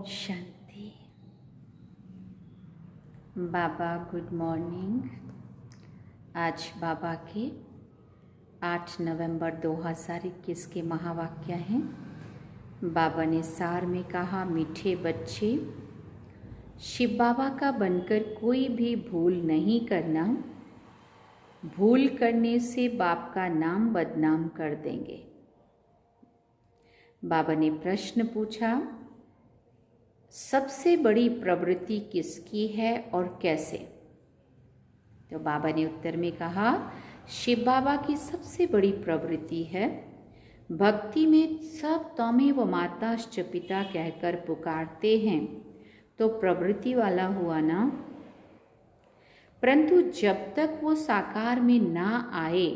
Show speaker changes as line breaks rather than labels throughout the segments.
शांति। बाबा good morning. आज बाबा के 8 नवंबर 2021 के महावाक्य हैं। बाबा ने सार में कहा, मीठे बच्चे, शिव बाबा का बनकर कोई भी भूल नहीं करना। भूल करने से बाप का नाम बदनाम कर देंगे। बाबा ने प्रश्न पूछा, सबसे बड़ी प्रवृत्ति किसकी है और कैसे? तो बाबा ने उत्तर में कहा, शिव बाबा की सबसे बड़ी प्रवृत्ति है भक्ति में सब त्वमेव माताश्च पिता कहकर पुकारते हैं, तो प्रवृत्ति वाला हुआ ना। परंतु जब तक वो साकार में ना आए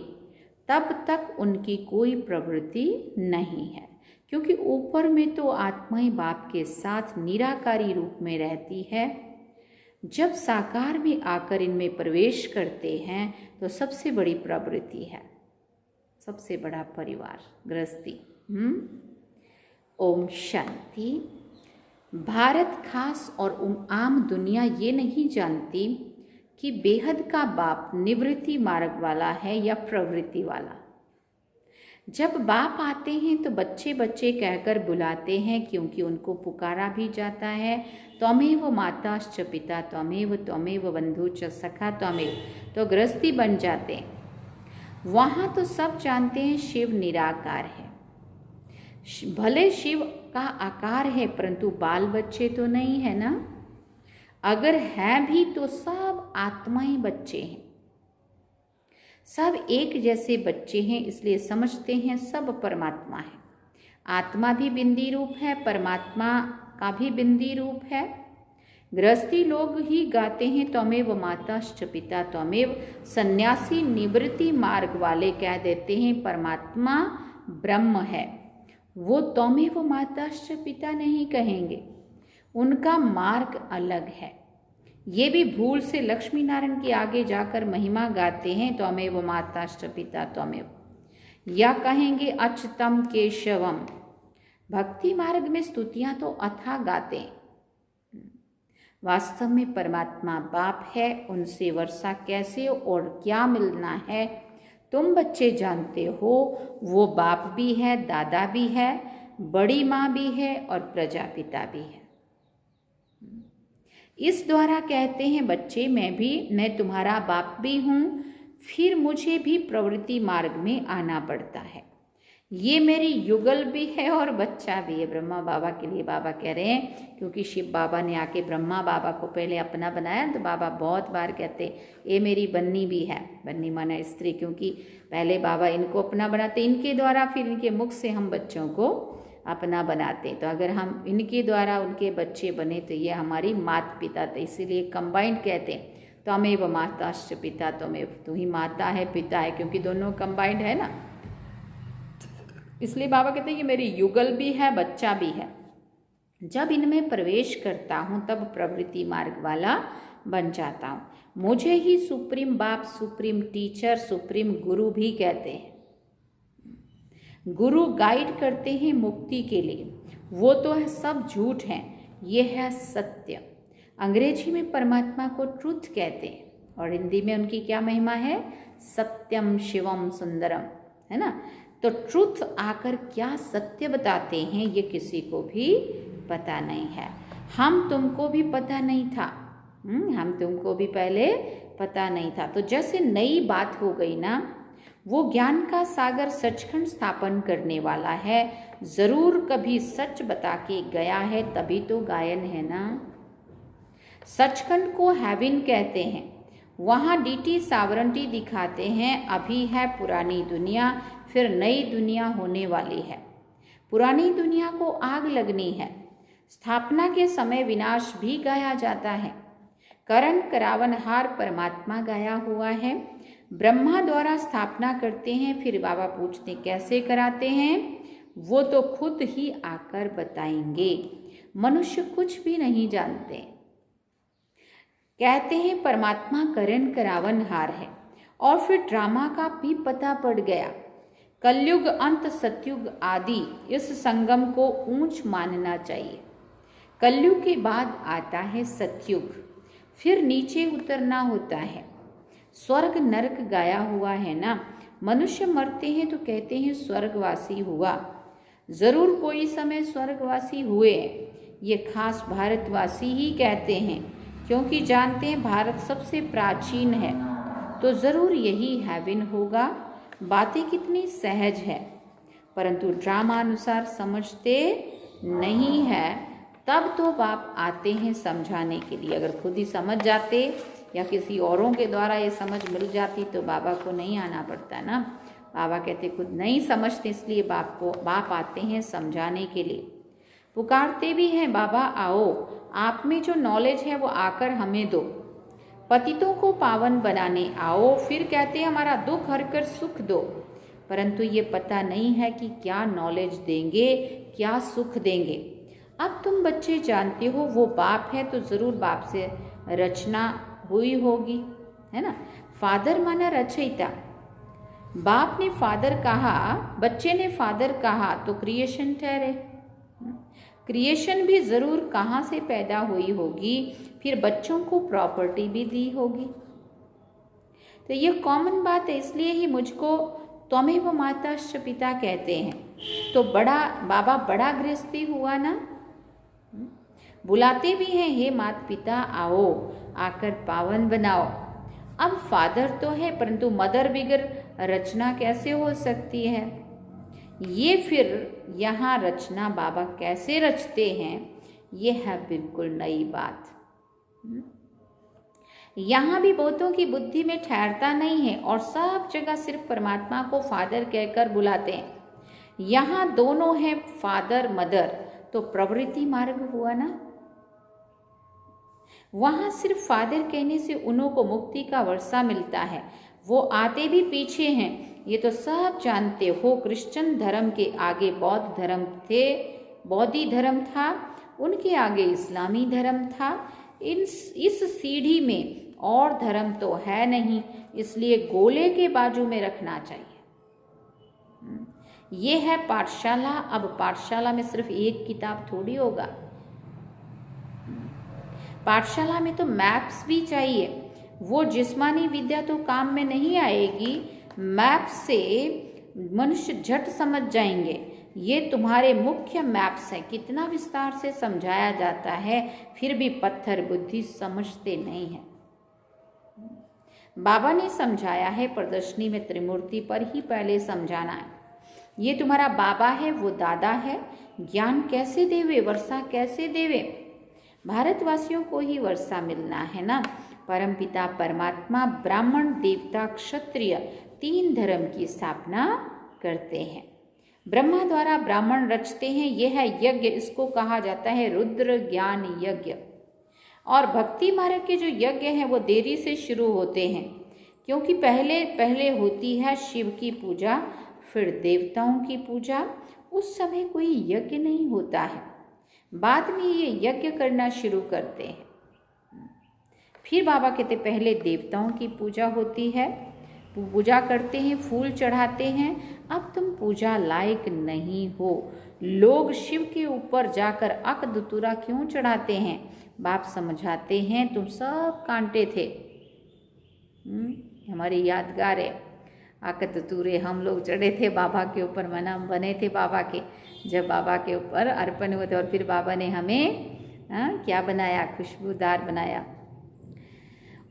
तब तक उनकी कोई प्रवृत्ति नहीं है, क्योंकि ऊपर में तो आत्माएं बाप के साथ निराकारी रूप में रहती है। जब साकार में आकर इनमें प्रवेश करते हैं तो सबसे बड़ी प्रवृत्ति है, सबसे बड़ा परिवार गृहस्थी। ओम शांति। भारत खास और आम दुनिया ये नहीं जानती कि बेहद का बाप निवृत्ति मार्ग वाला है या प्रवृत्ति वाला। जब बाप आते हैं तो बच्चे बच्चे कहकर बुलाते हैं, क्योंकि उनको पुकारा भी जाता है, त्वमेव माताश्च पिता त्वमेव त्वमेव बंधु च सखा त्वमेव, तो गृहस्थी बन जाते हैं। वहाँ तो सब जानते हैं शिव निराकार है। भले शिव का आकार है परंतु बाल बच्चे तो नहीं है ना। अगर है भी तो सब आत्माएं बच्चे हैं, सब एक जैसे बच्चे हैं, इसलिए समझते हैं सब परमात्मा है। आत्मा भी बिंदी रूप है, परमात्मा का भी बिंदी रूप है। गृहस्थी लोग ही गाते हैं त्वमेव माताश्च पिता त्वमेव। सन्यासी निवृत्ति मार्ग वाले कह देते हैं परमात्मा ब्रह्म है। वो त्वमेव माताश्च पिता नहीं कहेंगे, उनका मार्ग अलग है। ये भी भूल से लक्ष्मी नारायण के आगे जाकर महिमा गाते हैं त्वमेव माताश्च पिता त्वमेव, या कहेंगे अच्युतम केशवम। भक्ति मार्ग में स्तुतियां तो अथाह गाते हैं। वास्तव में परमात्मा बाप है, उनसे वर्षा कैसे और क्या मिलना है तुम बच्चे जानते हो। वो बाप भी है, दादा भी है, बड़ी माँ भी है और प्रजापिता भी है। इस द्वारा कहते हैं बच्चे, मैं तुम्हारा बाप भी हूँ, फिर मुझे भी प्रवृत्ति मार्ग में आना पड़ता है। ये मेरी युगल भी है और बच्चा भी है। ब्रह्मा बाबा के लिए बाबा कह रहे हैं, क्योंकि शिव बाबा ने आके ब्रह्मा बाबा को पहले अपना बनाया, तो बाबा बहुत बार कहते ये मेरी बन्नी भी है। बन्नी माना स्त्री, क्योंकि पहले बाबा इनको अपना बनाते, इनके द्वारा फिर इनके मुख से हम बच्चों को अपना बनाते। तो अगर हम इनके द्वारा उनके बच्चे बने तो ये हमारी माता पिता थे, इसीलिए कंबाइंड कहते हैं त्वमेव माताश्च पिता त्वमेव। तू ही माता है पिता है, क्योंकि दोनों कंबाइंड है ना। इसलिए बाबा कहते हैं कि मेरी युगल भी है, बच्चा भी है। जब इनमें प्रवेश करता हूँ तब प्रवृत्ति मार्ग वाला बन जाता हूँ। मुझे ही सुप्रीम बाप, सुप्रीम टीचर, सुप्रीम गुरु भी कहते हैं। गुरु गाइड करते हैं मुक्ति के लिए, वो तो है सब झूठ है, ये है सत्य। अंग्रेजी में परमात्मा को ट्रुथ कहते हैं और हिंदी में उनकी क्या महिमा है, सत्यम शिवम सुंदरम, है ना। तो ट्रुथ आकर क्या सत्य बताते हैं ये किसी को भी पता नहीं है। हम तुमको भी पता नहीं था, हम तुमको भी पहले पता नहीं था। तो जैसे नई बात हो गई ना, वो ज्ञान का सागर सचखंड स्थापन करने वाला है, जरूर कभी सच बता के गया है, तभी तो गायन है ना। सचखंड को हेवन कहते हैं, वहाँ डीटी सावरंटी दिखाते हैं। अभी है पुरानी दुनिया, फिर नई दुनिया होने वाली है। पुरानी दुनिया को आग लगनी है। स्थापना के समय विनाश भी गाया जाता है। करण करावनहार परमात्मा गाया हुआ है। ब्रह्मा द्वारा स्थापना करते हैं, फिर बाबा पूछते कैसे कराते हैं, वो तो खुद ही आकर बताएंगे। मनुष्य कुछ भी नहीं जानते। कहते हैं परमात्मा करण करावनहार है, और फिर ड्रामा का भी पता पड़ गया। कलयुग अंत सतयुग आदि, इस संगम को ऊंच मानना चाहिए। कलयुग के बाद आता है सतयुग, फिर नीचे उतरना होता है। स्वर्ग नरक गाया हुआ है ना, मनुष्य मरते हैं तो कहते हैं स्वर्गवासी हुआ। जरूर कोई समय स्वर्गवासी हुए, ये खास भारतवासी ही कहते हैं, क्योंकि जानते हैं भारत सबसे प्राचीन है, तो ज़रूर यही हेवन होगा। बातें कितनी सहज है, परंतु ड्रामानुसार समझते नहीं है। तब तो बाप आते हैं समझाने के लिए। अगर खुद ही समझ जाते या किसी औरों के द्वारा ये समझ मिल जाती तो बाबा को नहीं आना पड़ता ना। बाबा कहते खुद नहीं समझते, इसलिए बाप आते हैं समझाने के लिए। पुकारते भी हैं, बाबा आओ, आप में जो नॉलेज है वो आकर हमें दो, पतितों को पावन बनाने आओ। फिर कहते हैं हमारा दुख हरकर सुख दो, परंतु ये पता नहीं है कि क्या नॉलेज देंगे, क्या सुख देंगे। अब तुम बच्चे जानते हो वो बाप है, तो ज़रूर बाप से रचना हुई होगी, है ना। फादर माना रचयिता, बाप ने फादर कहा, बच्चे ने फादर कहा, तो क्रिएशन ठहरे। क्रिएशन भी ज़रूर कहाँ से पैदा हुई होगी, फिर बच्चों को प्रॉपर्टी भी दी होगी। तो ये कॉमन बात है, इसलिए ही मुझको त्वमेव माताश्च पिता कहते हैं। तो बड़ा बाबा बड़ा गृहस्थी हुआ ना, बुलाते भी हैं, हे माता पिता आओ, आकर पावन बनाओ। अब फादर तो है, परंतु मदर बिगर रचना कैसे हो सकती है। ये फिर यहाँ रचना बाबा कैसे रचते हैं, ये है बिल्कुल नई बात। यहाँ भी बहुतों की बुद्धि में ठहरता नहीं है और सब जगह सिर्फ परमात्मा को फादर कहकर बुलाते हैं। यहाँ दोनों हैं फादर मदर, तो प्रवृत्ति मार्ग हुआ ना। वहाँ सिर्फ फादर कहने से उन्हों को मुक्ति का वर्षा मिलता है। वो आते भी पीछे हैं, ये तो सब जानते हो। क्रिश्चियन धर्म के आगे बौद्ध धर्म थे, बौद्धि धर्म था, उनके आगे इस्लामी धर्म था। इस सीढ़ी में और धर्म तो है नहीं, इसलिए गोले के बाजू में रखना चाहिए। ये है पाठशाला। अब पाठशाला में सिर्फ एक किताब थोड़ी होगा, पाठशाला में तो मैप्स भी चाहिए। वो जिस्मानी विद्या तो काम में नहीं आएगी, मैप से मनुष्य झट समझ जाएंगे। ये तुम्हारे मुख्य मैप्स हैं। कितना विस्तार से समझाया जाता है, फिर भी पत्थर बुद्धि समझते नहीं है। बाबा ने समझाया है प्रदर्शनी में त्रिमूर्ति पर ही पहले समझाना है। ये तुम्हारा बाबा है, वो दादा है। ज्ञान कैसे देवे, वर्षा कैसे देवे, भारतवासियों को ही वर्षा मिलना है ना। परमपिता परमात्मा ब्राह्मण देवता क्षत्रिय तीन धर्म की स्थापना करते हैं। ब्रह्मा द्वारा ब्राह्मण रचते हैं, यह है यज्ञ, इसको कहा जाता है रुद्र ज्ञान यज्ञ। और भक्ति मार्ग के जो यज्ञ हैं वो देरी से शुरू होते हैं, क्योंकि पहले होती है शिव की पूजा, फिर देवताओं की पूजा। उस समय कोई यज्ञ नहीं होता है, बाद में ये यज्ञ करना शुरू करते हैं। फिर बाबा कहते पहले देवताओं की पूजा होती है, पूजा करते हैं, फूल चढ़ाते हैं। अब तुम पूजा लायक नहीं हो। लोग शिव के ऊपर जाकर अक धतूरा क्यों चढ़ाते हैं, बाप समझाते हैं तुम सब कांटे थे। हमारी यादगार है, अक धतूरे हम लोग चढ़े थे बाबा के ऊपर, मना बने थे बाबा के, जब बाबा के ऊपर अर्पण हुए थे। और फिर बाबा ने हमें क्या बनाया, खुशबूदार बनाया।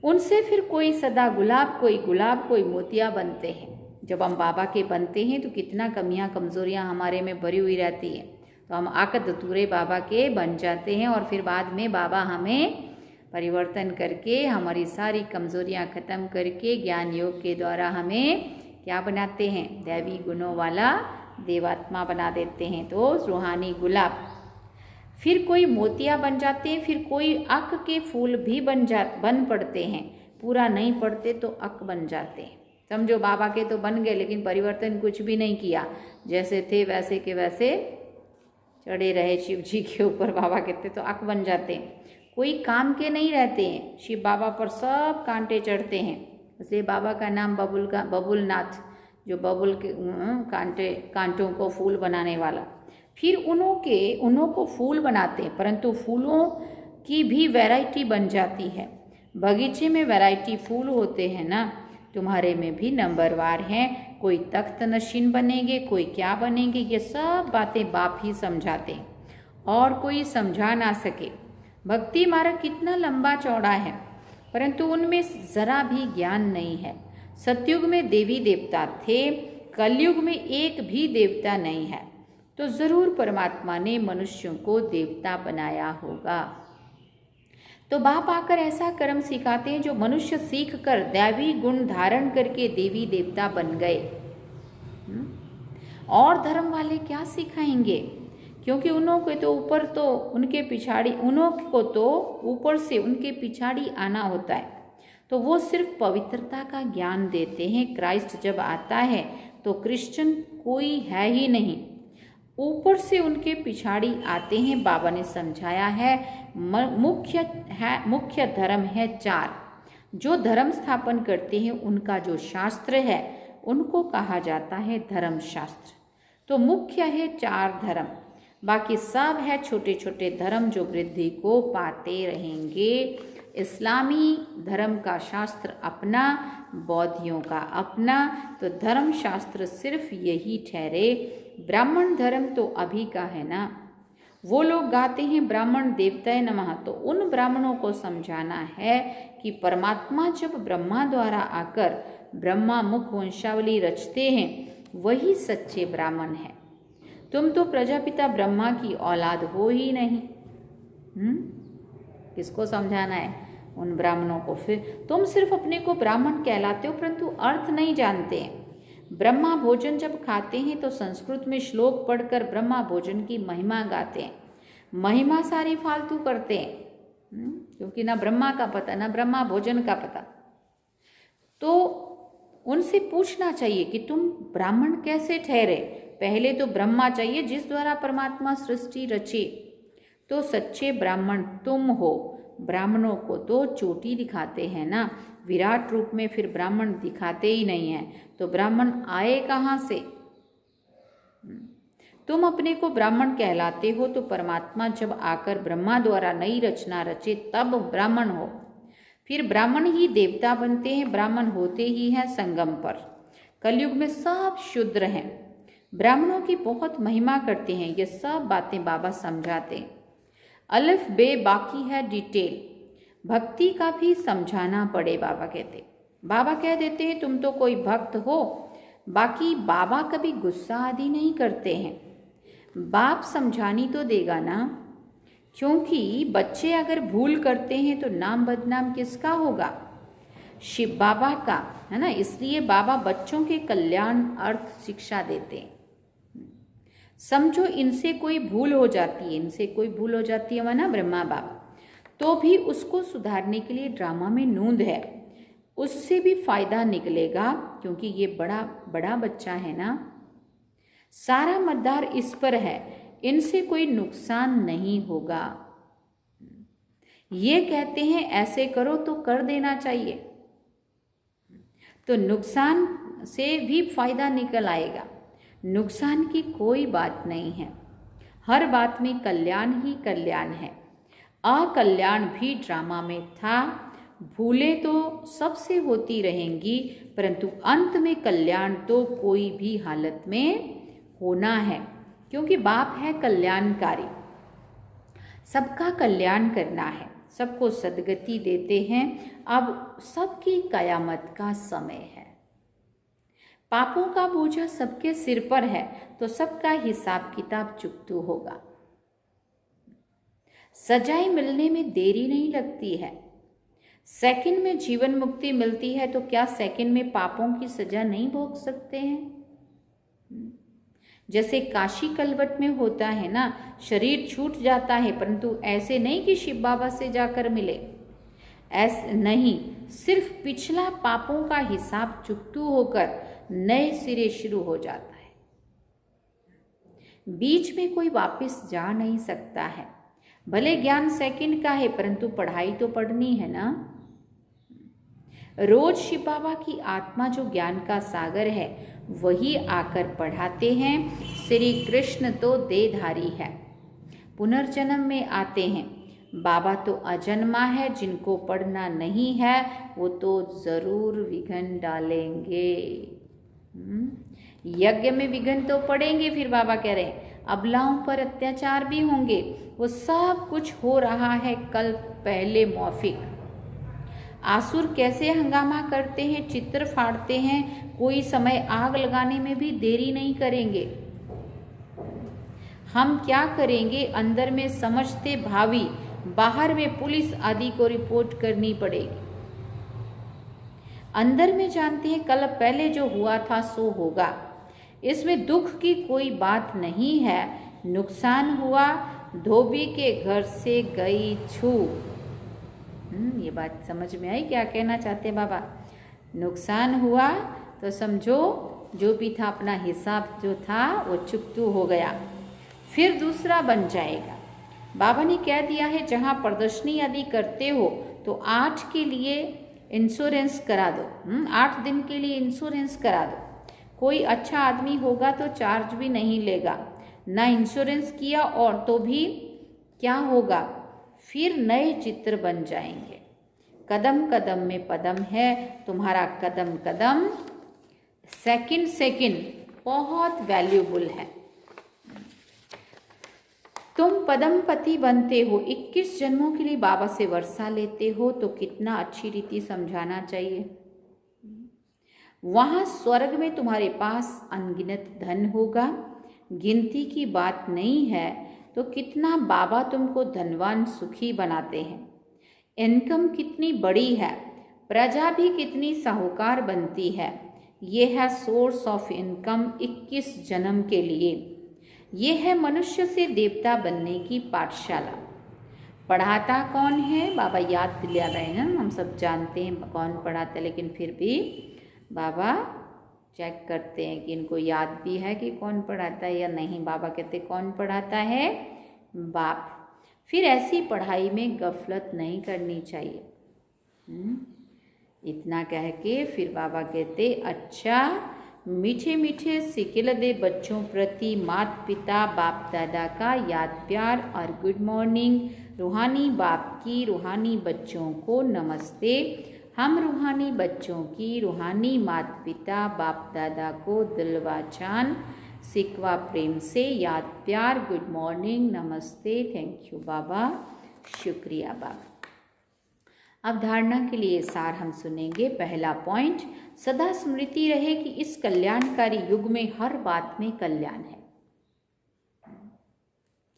उनसे फिर कोई सदा गुलाब, कोई गुलाब, कोई मोतिया बनते हैं। जब हम बाबा के बनते हैं तो कितना कमियां कमज़ोरियां हमारे में भरी हुई रहती है, तो हम आकर धतूरे बाबा के बन जाते हैं। और फिर बाद में बाबा हमें परिवर्तन करके, हमारी सारी कमज़ोरियां ख़त्म करके ज्ञान योग के द्वारा हमें क्या बनाते हैं, दैवी गुणों वाला देवात्मा बना देते हैं, तो रूहानी गुलाब। फिर कोई मोतिया बन जाते हैं, फिर कोई अक के फूल भी बन पड़ते हैं। पूरा नहीं पड़ते तो अक बन जाते हैं। समझो बाबा के तो बन गए, लेकिन परिवर्तन कुछ भी नहीं किया, जैसे थे वैसे के वैसे चढ़े रहे शिव जी के ऊपर। बाबा कहते तो अक बन जाते हैं, कोई काम के नहीं रहते हैं। शिव बाबा पर सब कांटे चढ़ते हैं, इसलिए बाबा का नाम बबुलनाथ, जो बबुल के कांटों को फूल बनाने वाला। फिर उनों को फूल बनाते हैं, परंतु फूलों की भी वैरायटी बन जाती है। बगीचे में वैरायटी फूल होते हैं ना, तुम्हारे में भी नंबरवार हैं। कोई तख्त नशीन बनेंगे, कोई क्या बनेंगे, ये सब बातें बाप ही समझाते हैं और कोई समझा ना सके। भक्ति मार्ग कितना लंबा चौड़ा है, परंतु उनमें जरा भी ज्ञान नहीं है। सतयुग में देवी देवता थे, कलयुग में एक भी देवता नहीं है, तो जरूर परमात्मा ने मनुष्यों को देवता बनाया होगा। तो बाप आकर ऐसा कर्म सिखाते हैं जो मनुष्य सीख कर दैवी गुण धारण करके देवी देवता बन गए। और धर्म वाले क्या सिखाएंगे, क्योंकि उन्हों को तो ऊपर तो उनके पिछाड़ी, उन्हों को तो ऊपर से उनके पिछाड़ी आना होता है, तो वो सिर्फ पवित्रता का ज्ञान देते हैं। क्राइस्ट जब आता है तो क्रिश्चियन कोई है ही नहीं, ऊपर से उनके पिछाड़ी आते हैं। बाबा ने समझाया है मुख्य धर्म है 4। जो धर्म स्थापन करते हैं उनका जो शास्त्र है उनको कहा जाता है धर्म शास्त्र। तो मुख्य है 4 धर्म, बाकी सब है छोटे छोटे धर्म जो वृद्धि को पाते रहेंगे। इस्लामी धर्म का शास्त्र अपना, बौद्धियों का अपना, तो धर्म शास्त्र सिर्फ यही ठहरे। ब्राह्मण धर्म तो अभी का है ना, वो लोग गाते हैं ब्राह्मण देवताय नमः, तो उन ब्राह्मणों को समझाना है कि परमात्मा जब ब्रह्मा द्वारा आकर ब्रह्मा मुख वंशावली रचते हैं वही सच्चे ब्राह्मण हैं। तुम तो प्रजापिता ब्रह्मा की औलाद हो ही नहीं। किसको समझाना है? उन ब्राह्मणों को। फिर तुम सिर्फ अपने को ब्राह्मण कहलाते हो परंतु अर्थ नहीं जानते हैं। ब्रह्मा भोजन जब खाते हैं तो संस्कृत में श्लोक पढ़कर ब्रह्मा भोजन की महिमा गाते हैं, महिमा सारी फालतू करते हैं, क्योंकि ना ब्रह्मा का पता ना ब्रह्मा भोजन का पता। तो उनसे पूछना चाहिए कि तुम ब्राह्मण कैसे ठहरे। पहले तो ब्रह्मा चाहिए जिस द्वारा परमात्मा सृष्टि रचे, तो सच्चे ब्राह्मण तुम हो। ब्राह्मणों को तो चोटी दिखाते हैं ना, विराट रूप में फिर ब्राह्मण दिखाते ही नहीं है, तो ब्राह्मण आए कहाँ से? तुम अपने को ब्राह्मण कहलाते हो तो परमात्मा जब आकर ब्रह्मा द्वारा नई रचना रचे तब ब्राह्मण हो। फिर ब्राह्मण ही देवता बनते हैं, ब्राह्मण होते ही हैं संगम पर। कलयुग में सब शूद्र हैं, ब्राह्मणों की बहुत महिमा करते हैं। ये सब बातें बाबा समझाते हैं। अलिफ बे बाकी है डिटेल, भक्ति का भी समझाना पड़े। बाबा कहते, बाबा कह देते हैं तुम तो कोई भक्त हो, बाकी बाबा कभी गुस्सा आदि नहीं करते हैं। बाप समझानी तो देगा ना, क्योंकि बच्चे अगर भूल करते हैं तो नाम बदनाम किसका होगा? शिव बाबा का, है ना। इसलिए बाबा बच्चों के कल्याण अर्थ शिक्षा देते हैं। समझो इनसे कोई भूल हो जाती है, इनसे कोई भूल हो जाती है माना ब्रह्मा बाप, तो भी उसको सुधारने के लिए ड्रामा में नूंद है, उससे भी फायदा निकलेगा, क्योंकि ये बड़ा बच्चा है ना। सारा मदार इस पर है, इनसे कोई नुकसान नहीं होगा। ये कहते हैं ऐसे करो तो कर देना चाहिए, तो नुकसान से भी फायदा निकल आएगा। नुकसान की कोई बात नहीं है, हर बात में कल्याण ही कल्याण है। अकल्याण भी ड्रामा में था, भूलें तो सबसे होती रहेंगी, परंतु अंत में कल्याण तो कोई भी हालत में होना है, क्योंकि बाप है कल्याणकारी, सबका कल्याण करना है, सबको सद्गति देते हैं। अब सबकी कयामत का समय है, पापों का बोझा सबके सिर पर है, तो सबका हिसाब किताब चुकतू होगा। सजाएं मिलने में देरी नहीं लगती है। सेकंड में जीवन मुक्ति मिलती है, तो क्या सेकंड में पापों की सजा नहीं भोग सकते हैं? जैसे काशी कलवट में होता है ना, शरीर छूट जाता है, परंतु ऐसे नहीं कि शिव बाबा से जाकर मिले, ऐसे नहीं, सिर्फ पिछला पापों का हिसाब चुकतू होकर नए सिरे शुरू हो जाता है। बीच में कोई वापस जा नहीं सकता है। भले ज्ञान सेकंड का है, परंतु पढ़ाई तो पढ़नी है ना। रोज शिव बाबा की आत्मा जो ज्ञान का सागर है वही आकर पढ़ाते हैं, श्री कृष्ण तो देहधारी है, पुनर्जन्म में आते हैं। बाबा तो अजन्मा है, जिनको पढ़ना नहीं है वो तो जरूर विघ्न डालेंगे। यज्ञ में विघ्न तो पड़ेंगे। फिर बाबा कह रहे हैं अबलाओं पर अत्याचार भी होंगे। वो सब कुछ हो रहा है कल पहले मौफिक। आसुर कैसे हंगामा करते हैं, चित्र फाड़ते हैं, कोई समय आग लगाने में भी देरी नहीं करेंगे। हम क्या करेंगे, अंदर में समझते भावी, बाहर में पुलिस आदि को रिपोर्ट करनी पड़ेगी। अंदर में जानते हैं कल पहले जो हुआ था सो होगा, इसमें दुख की कोई बात नहीं है। नुकसान हुआ, धोबी के घर से गई छू। ये बात समझ में आई क्या कहना चाहते बाबा? नुकसान हुआ तो समझो जो भी था अपना हिसाब जो था वो चुकतू हो गया, फिर दूसरा बन जाएगा। बाबा ने कह दिया है जहाँ प्रदर्शनी आदि करते हो तो 8 के लिए इंश्योरेंस करा दो। 8 दिन के लिए इंश्योरेंस करा दो। कोई अच्छा आदमी होगा तो चार्ज भी नहीं लेगा। ना इंश्योरेंस किया और तो भी क्या होगा, फिर नए चित्र बन जाएंगे। कदम कदम में पदम है, तुम्हारा कदम कदम सेकंड सेकंड बहुत वैल्यूबल है। तुम पदमपति बनते हो, 21 जन्मों के लिए बाबा से वर्षा लेते हो तो कितना अच्छी रीति समझाना चाहिए। वहां स्वर्ग में तुम्हारे पास अनगिनत धन होगा, गिनती की बात नहीं है। तो कितना बाबा तुमको धनवान सुखी बनाते हैं। इनकम कितनी बड़ी है, प्रजा भी कितनी साहूकार बनती है। ये है सोर्स ऑफ इनकम 21 जन्म के लिए। ये है मनुष्य से देवता बनने की पाठशाला। पढ़ाता कौन है? बाबा याद दिला रहे हैं। हम सब जानते हैं कौन पढ़ाता है, लेकिन फिर भी बाबा चेक करते हैं कि इनको याद भी है कि कौन पढ़ाता है या नहीं। बाबा कहते कौन पढ़ाता है? बाप। फिर ऐसी पढ़ाई में गफलत नहीं करनी चाहिए। इतना कह के फिर बाबा कहते अच्छा मीठे मीठे सिकिल दे बच्चों प्रति माता पिता बाप दादा का याद प्यार और गुड मॉर्निंग। रूहानी बाप की रूहानी बच्चों को नमस्ते। हम रूहानी बच्चों की रूहानी माता पिता बाप दादा को दिलवा चान सिकवा प्रेम से याद प्यार गुड मॉर्निंग नमस्ते। थैंक यू बाबा, शुक्रिया बाबा। अब धारणा के लिए सार हम सुनेंगे। पहला पॉइंट, सदा स्मृति रहे कि इस कल्याणकारी युग में हर बात में कल्याण है।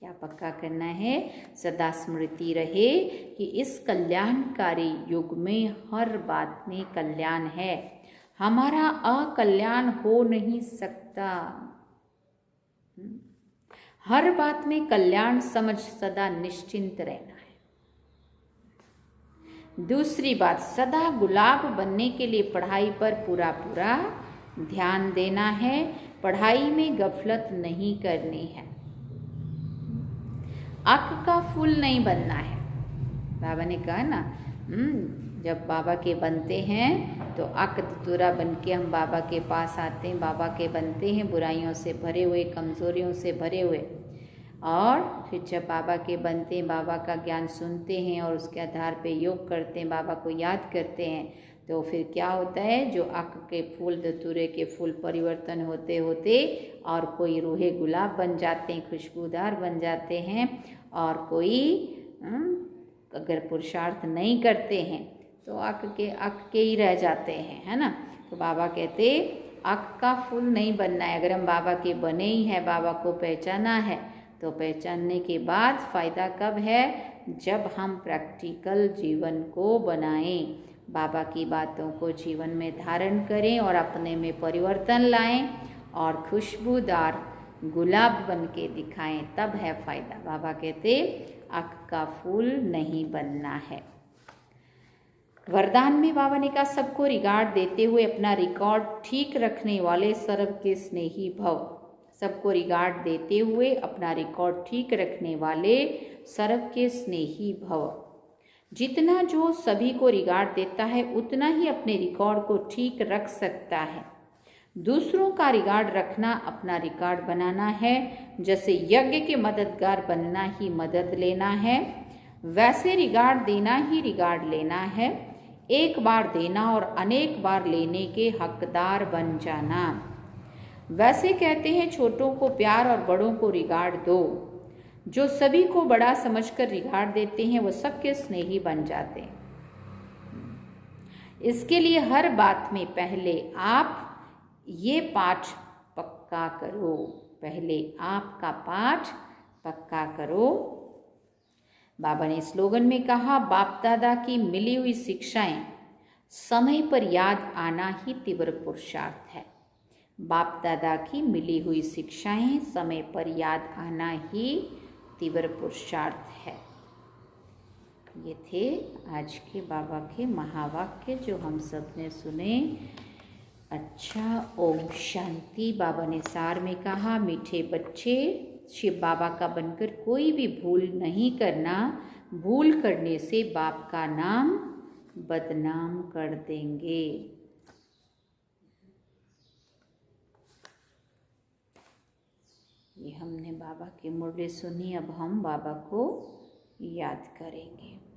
क्या पक्का करना है? सदा स्मृति रहे कि इस कल्याणकारी युग में हर बात में कल्याण है। हमारा अकल्याण हो नहीं सकता। हर बात में कल्याण समझ सदा निश्चिंत रहना है। दूसरी बात, सदा गुलाब बनने के लिए पढ़ाई पर पूरा पूरा ध्यान देना है। पढ़ाई में गफलत नहीं करनी है। अक का फूल नहीं बनना है। बाबा ने कहा ना, जब बाबा के बनते हैं तो अक धतूरा बन के हम बाबा के पास आते हैं। बाबा के बनते हैं बुराइयों से भरे हुए, कमज़ोरियों से भरे हुए। और फिर जब बाबा के बनते हैं, बाबा का ज्ञान सुनते हैं और उसके आधार पे योग करते हैं, बाबा को याद करते हैं, तो फिर क्या होता है, जो अक के फूल धतूरे के फूल परिवर्तन होते होते और कोई रूहे गुलाब बन जाते हैं, खुशबूदार बन जाते हैं। और कोई अगर पुरुषार्थ नहीं करते हैं तो अक के ही रह जाते हैं, है ना। तो बाबा कहते अक का फूल नहीं बनना है। अगर हम बाबा के बने ही हैं, बाबा को पहचाना है, तो पहचानने के बाद फ़ायदा कब है? जब हम प्रैक्टिकल जीवन को बनाएं, बाबा की बातों को जीवन में धारण करें और अपने में परिवर्तन लाएं और खुशबूदार गुलाब बन के दिखाएं, तब है फ़ायदा। बाबा कहते अक का फूल नहीं बनना है। वरदान में बाबा ने कहा सबको रिगार्ड देते हुए अपना रिकॉर्ड ठीक रखने वाले सर्व के स्नेही भव। सबको रिगार्ड देते हुए अपना रिकॉर्ड ठीक रखने वाले सर्व के स्नेही भव। जितना जो सभी को रिगार्ड देता है उतना ही अपने रिकॉर्ड को ठीक रख सकता है। दूसरों का रिकॉर्ड रखना अपना रिकॉर्ड बनाना है। जैसे यज्ञ के मददगार बनना ही मदद लेना है, वैसे रिकॉर्ड देना ही रिकॉर्ड लेना है। एक बार देना और अनेक बार लेने के हकदार बन जाना। वैसे कहते हैं छोटों को प्यार और बड़ों को रिकॉर्ड दो। जो सभी को बड़ा समझकर रिकॉर्ड देते हैं वो सबके स्नेही बन जाते हैं। इसके लिए हर बात में पहले आप ये पाठ पक्का करो, पहले आपका पाठ पक्का करो। बाबा ने स्लोगन में कहा, बाप दादा की मिली हुई शिक्षाएं समय पर याद आना ही तीव्र पुरुषार्थ है। बाप दादा की मिली हुई शिक्षाएं समय पर याद आना ही तीव्र पुरुषार्थ है। ये थे आज के बाबा के महावाक्य जो हम सब ने सुने। अच्छा, ओम शांति। बाबा ने सार में कहा, मीठे बच्चे शिव बाबा का बनकर कोई भी भूल नहीं करना। भूल करने से बाप का नाम बदनाम कर देंगे। ये हमने बाबा की मुरली सुनी, अब हम बाबा को याद करेंगे।